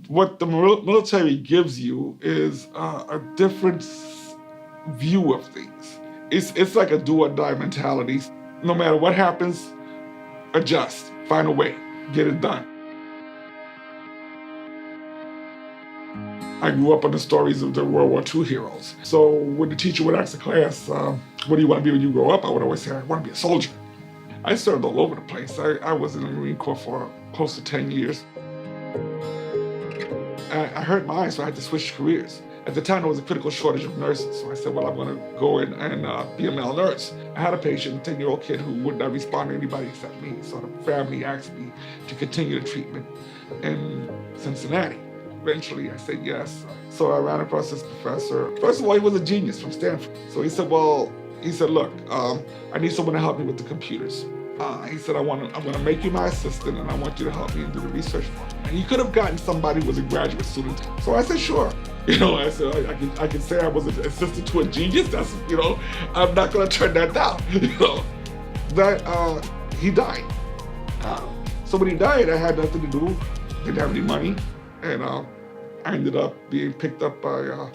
What the military gives you is a different view of things. It's like a do or die mentality. No matter what happens, adjust, find a way, get it done. I grew up on the stories of the World War II heroes. So when the teacher would ask the class, what do you want to be when you grow up? I would always say, I want to be a soldier. I served all over the place. I was in the Marine Corps for close to 10 years. I hurt my eye, so I had to switch careers. At the time, there was a critical shortage of nurses, so I said, well, I'm going to go in and be a male nurse. I had a patient, a 10-year-old kid, who would not respond to anybody except me, so the family asked me to continue the treatment in Cincinnati. Eventually, I said yes. So I ran across this professor. First of all, he was a genius from Stanford. So he said, look, I need someone to help me with the computers. He said, I'm gonna make you my assistant and I want you to help me and do the research for me. And he could have gotten somebody who was a graduate student. So I said, sure. I said, I can say I was an assistant to a genius. That's, I'm not gonna turn that down, he died. So when he died, I had nothing to do, didn't have any money. And I ended up being picked up by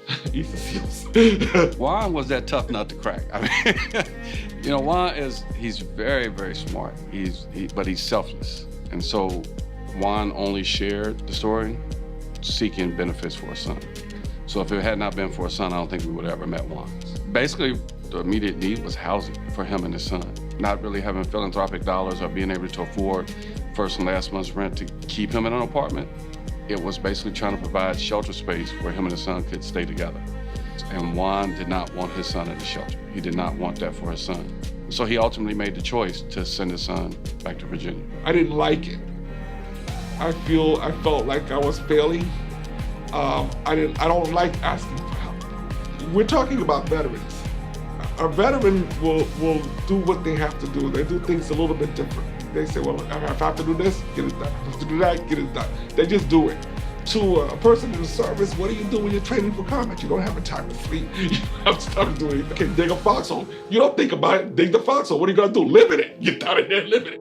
Easterseals. Juan was that tough nut to crack. I mean, Juan he's very, very smart. But he's selfless. And so Juan only shared the story seeking benefits for his son. So if it had not been for his son, I don't think we would have ever met Juan. Basically, the immediate need was housing for him and his son. Not really having philanthropic dollars or being able to afford first and last month's rent to keep him in an apartment. It was basically trying to provide shelter space where him and his son could stay together. And Juan did not want his son at the shelter. He did not want that for his son. So he ultimately made the choice to send his son back to Virginia. I didn't like it. I felt like I was failing. I don't like asking for help. We're talking about veterans. A veteran will do what they have to do. They do things a little bit different. They say, well, if I have to do this, get it done. If I have to do that, get it done. They just do it. To a person in the service, what do you do when you're training for combat? You don't have a time to sleep. You don't have time to do anything. You can dig a foxhole. You don't think about it, dig the foxhole. What are you gonna do? Live in it. Get out of there, live in it.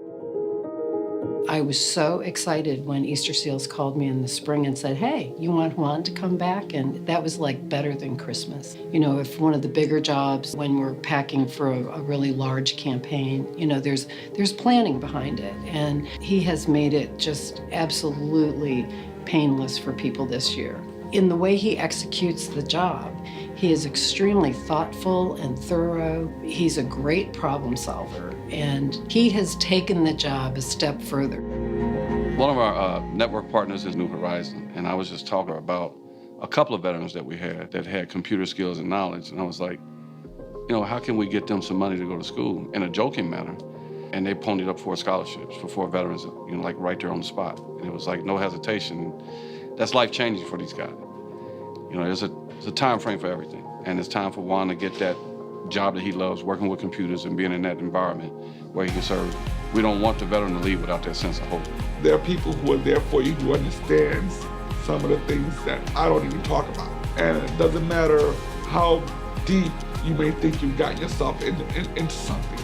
I was so excited when Easterseals called me in the spring and said, hey, you want Juan to come back? And that was like better than Christmas. If one of the bigger jobs, when we're packing for a really large campaign, there's planning behind it. And he has made it just absolutely painless for people this year. In the way he executes the job, he is extremely thoughtful and thorough. He's a great problem solver, and he has taken the job a step further. One of our network partners is New Horizon, and I was just talking about a couple of veterans that we had that had computer skills and knowledge, and I was like, how can we get them some money to go to school in a joking manner? And they ponied up 4 scholarships for 4 veterans, like right there on the spot. And it was like no hesitation. That's life-changing for these guys. There's a time frame for everything. And it's time for Juan to get that job that he loves, working with computers and being in that environment where he can serve. We don't want the veteran to leave without that sense of hope. There are people who are there for you who understands some of the things that I don't even talk about. And it doesn't matter how deep you may think you've gotten yourself into something.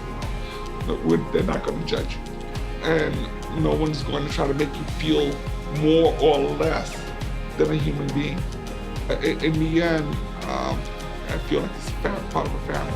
They're not going to judge you. And no one's going to try to make you feel more or less than a human being. In the end, I feel like it's part of a family.